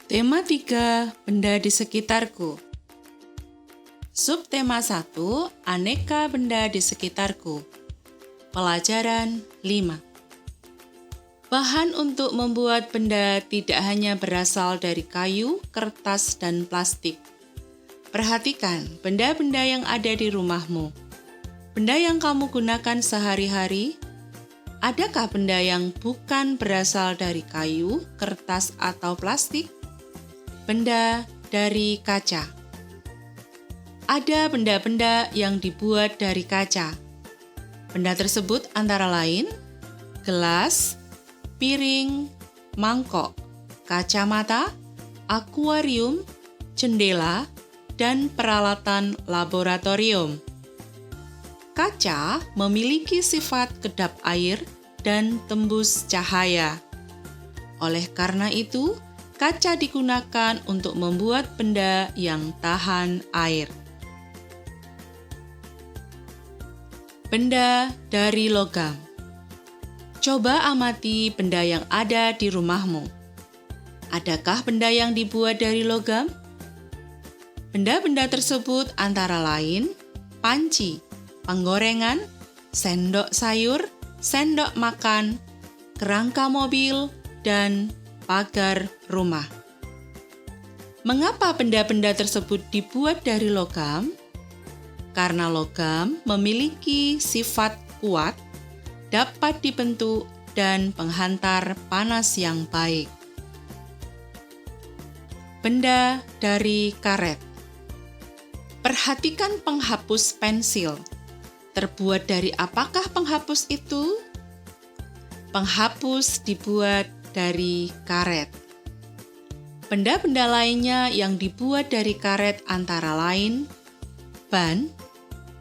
Tema 3, benda di sekitarku. Subtema 1, aneka benda di sekitarku. Pelajaran 5. Bahan untuk membuat benda tidak hanya berasal dari kayu, kertas, dan plastik. Perhatikan benda-benda yang ada di rumahmu. Benda yang kamu gunakan sehari-hari. Adakah benda yang bukan berasal dari kayu, kertas, atau plastik? Benda dari kaca. Ada benda-benda yang dibuat dari kaca. Benda tersebut antara lain gelas, piring, mangkok, kacamata, akuarium, jendela, dan peralatan laboratorium. Kaca memiliki sifat kedap air dan tembus cahaya. Oleh karena itu, kaca digunakan untuk membuat benda yang tahan air. Benda dari logam. Coba amati benda yang ada di rumahmu. Adakah benda yang dibuat dari logam? Benda-benda tersebut antara lain panci, penggorengan, sendok sayur, sendok makan, kerangka mobil, dan pagar rumah. Mengapa benda-benda tersebut dibuat dari logam? Karena logam memiliki sifat kuat, dapat dibentuk, dan penghantar panas yang baik. Benda dari karet. Perhatikan penghapus pensil. Terbuat dari apakah penghapus itu? Penghapus dibuat dari karet. Benda-benda lainnya yang dibuat dari karet antara lain ban,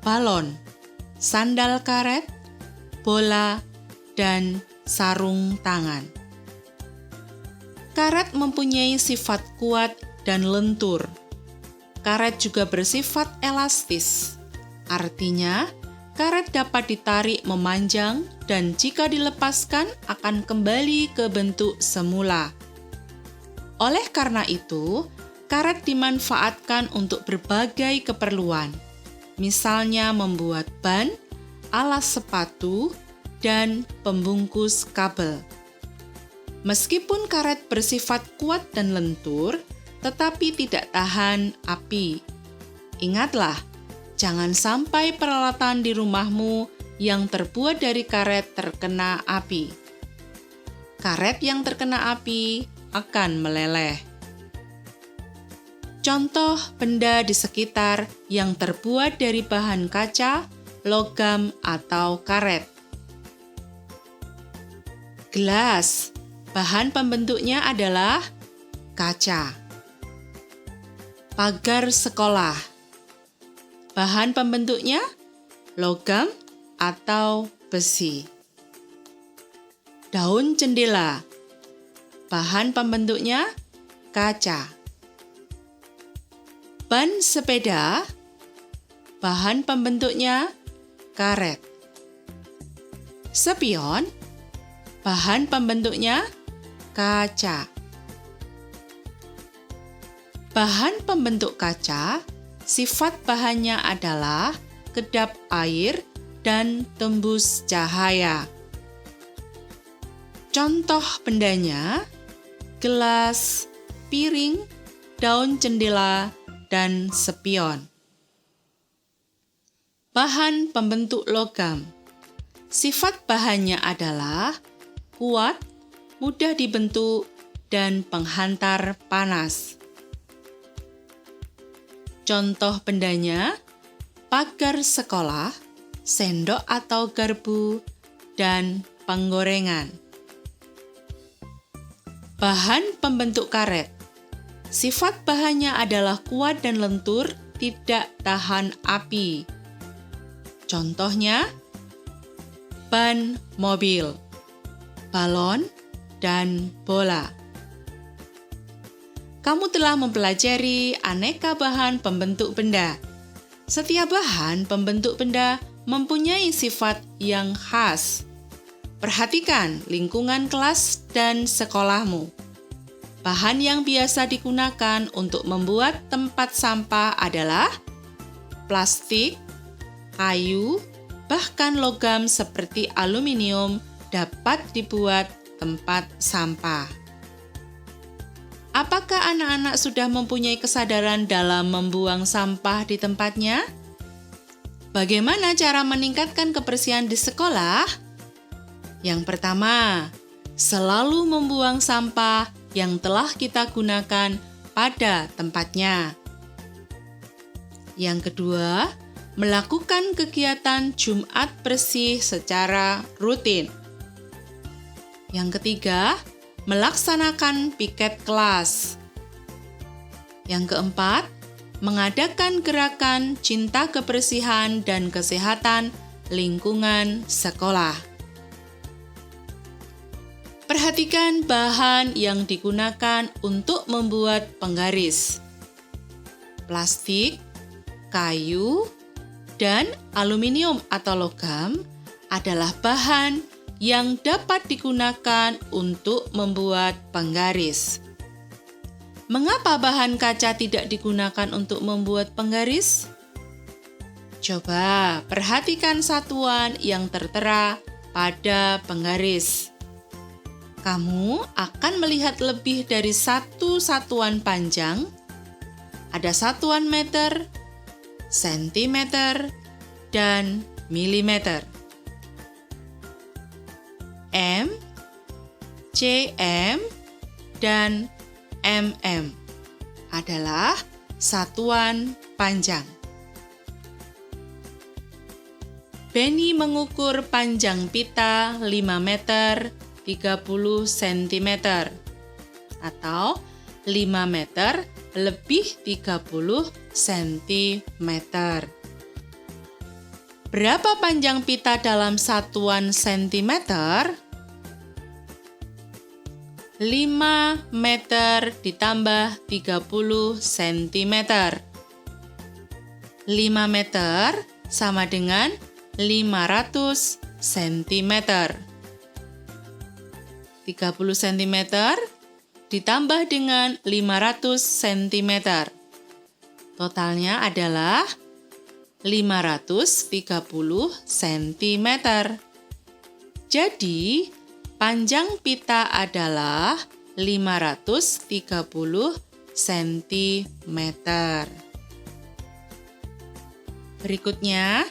balon, sandal karet, bola, dan sarung tangan. Karet mempunyai sifat kuat dan lentur. Karet juga bersifat elastis. Artinya, karet dapat ditarik memanjang dan jika dilepaskan akan kembali ke bentuk semula. Oleh karena itu, karet dimanfaatkan untuk berbagai keperluan, misalnya membuat ban, alas sepatu, dan pembungkus kabel. Meskipun karet bersifat kuat dan lentur, tetapi tidak tahan api. Ingatlah, jangan sampai peralatan di rumahmu yang terbuat dari karet terkena api. Karet yang terkena api akan meleleh. Contoh benda di sekitar yang terbuat dari bahan kaca, logam, atau karet. Gelas, bahan pembentuknya adalah kaca. Pagar sekolah, bahan pembentuknya logam atau besi. Daun jendela, bahan pembentuknya kaca. Ban sepeda, bahan pembentuknya karet. Spion, bahan pembentuknya kaca. Bahan pembentuk kaca, sifat bahannya adalah kedap air dan tembus cahaya. Contoh bendanya, gelas, piring, daun jendela, dan spion. Bahan pembentuk logam. Sifat bahannya adalah kuat, mudah dibentuk, dan penghantar panas. Contoh bendanya, pagar sekolah, sendok atau garpu, dan penggorengan. Bahan pembentuk karet. Sifat bahannya adalah kuat dan lentur, tidak tahan api. Contohnya, ban mobil, balon, dan bola. Kamu telah mempelajari aneka bahan pembentuk benda. Setiap bahan pembentuk benda mempunyai sifat yang khas. Perhatikan lingkungan kelas dan sekolahmu. Bahan yang biasa digunakan untuk membuat tempat sampah adalah plastik, kayu, bahkan logam seperti aluminium dapat dibuat tempat sampah. Apakah anak-anak sudah mempunyai kesadaran dalam membuang sampah di tempatnya? Bagaimana cara meningkatkan kebersihan di sekolah? Yang pertama, selalu membuang sampah yang telah kita gunakan pada tempatnya. Yang kedua, melakukan kegiatan Jumat bersih secara rutin. Yang ketiga, melaksanakan piket kelas. Yang keempat, mengadakan gerakan cinta kebersihan dan kesehatan lingkungan sekolah. Perhatikan bahan yang digunakan untuk membuat penggaris. Plastik, kayu, dan aluminium atau logam adalah bahan yang dapat digunakan untuk membuat penggaris. Mengapa bahan kaca tidak digunakan untuk membuat penggaris? Coba perhatikan satuan yang tertera pada penggaris. Kamu akan melihat lebih dari satu satuan panjang. Ada satuan meter, sentimeter, dan milimeter. M, cm, dan mm adalah satuan panjang. Benny mengukur panjang pita 5 meter 30 cm atau 5 meter lebih 30 cm. Berapa panjang pita dalam satuan sentimeter? 5 meter ditambah 30 cm. 5 meter sama dengan 500 cm. 30 cm ditambah dengan 500 cm. Totalnya adalah 530 cm. Jadi, panjang pita adalah 530 cm. Berikutnya,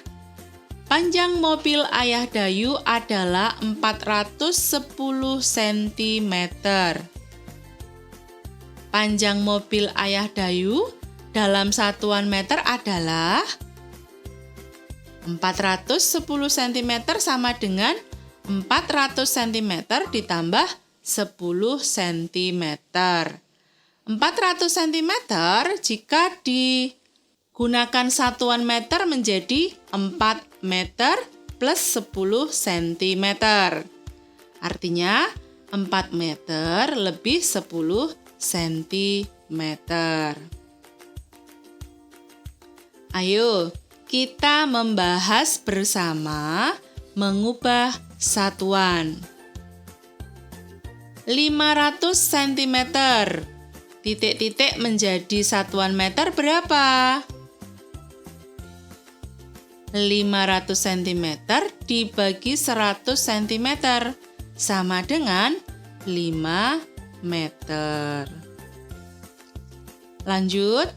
panjang mobil Ayah Dayu adalah 410 cm. Panjang mobil Ayah Dayu dalam satuan meter adalah 410 cm sama dengan 400 cm ditambah 10 cm. 400 cm jika digunakan satuan meter menjadi 4 meter plus 10 cm. Artinya 4 meter lebih 10 cm. Ayo, kita membahas bersama mengubah satuan. 500 cm. Titik-titik menjadi satuan meter berapa? 500 cm dibagi 100 cm sama dengan 5 meter. Lanjut.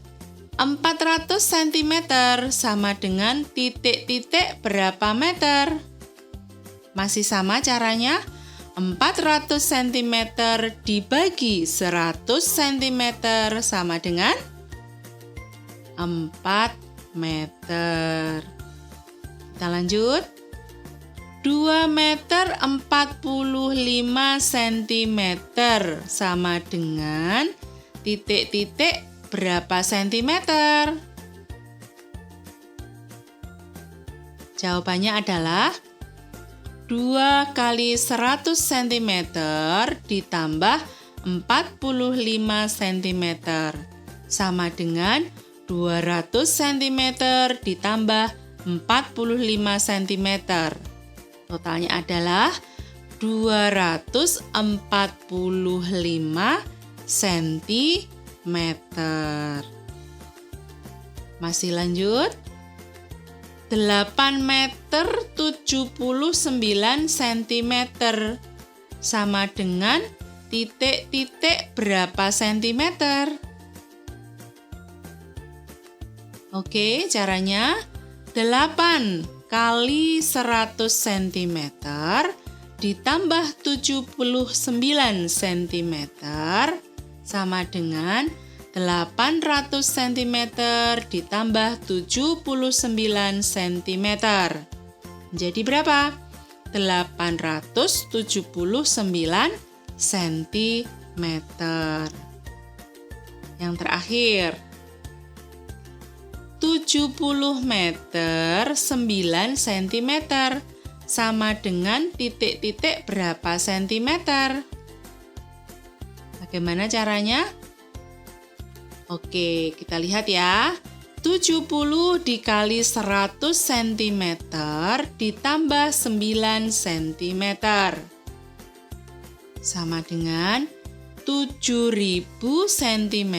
400 cm sama dengan titik-titik berapa meter? Masih sama caranya. 400 cm dibagi 100 cm sama dengan 4 meter. Kita lanjut. 2 meter 45 cm sama dengan titik-titik berapa sentimeter? Jawabannya adalah 2 kali 100 cm ditambah 45 cm sama dengan 200 cm ditambah 45 cm. Totalnya adalah 245 cm. sentimeter. Masih lanjut. 8 meter 79 sentimeter sama dengan titik-titik berapa sentimeter? Oke, caranya 8 kali 100 cm ditambah 79 cm sama dengan 800 cm ditambah 79 cm. Jadi berapa? 879 cm. Yang terakhir, 70 meter 9 cm sama dengan titik-titik berapa sentimeter? Bagaimana caranya? Oke, kita lihat ya. 70 dikali 100 cm ditambah 9 cm. Sama dengan 7.000 cm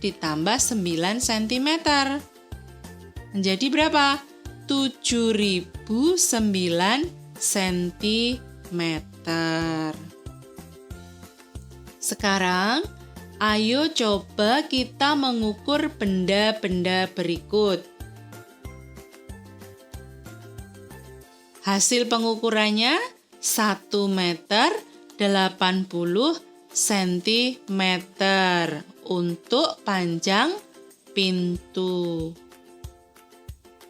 ditambah 9 cm. Menjadi berapa? 7.009 cm. Sekarang, ayo coba kita mengukur benda-benda berikut. Hasil pengukurannya 1 meter 80 cm untuk panjang pintu.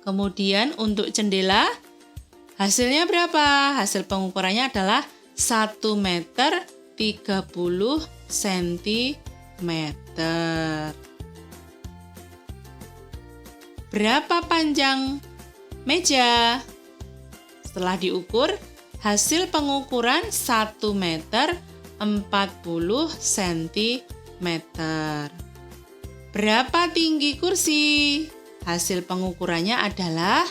Kemudian untuk jendela, hasilnya berapa? Hasil pengukurannya adalah 1 meter 30 cm. Berapa panjang meja? Setelah diukur, hasil pengukuran 1 meter 40 cm. Berapa tinggi kursi? Hasil pengukurannya adalah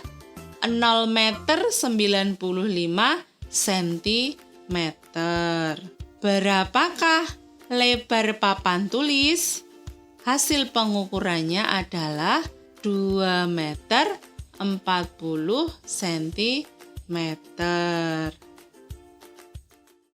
0 meter 95 cm. Berapakah lebar papan tulis? Hasil pengukurannya adalah 2 meter 40 cm.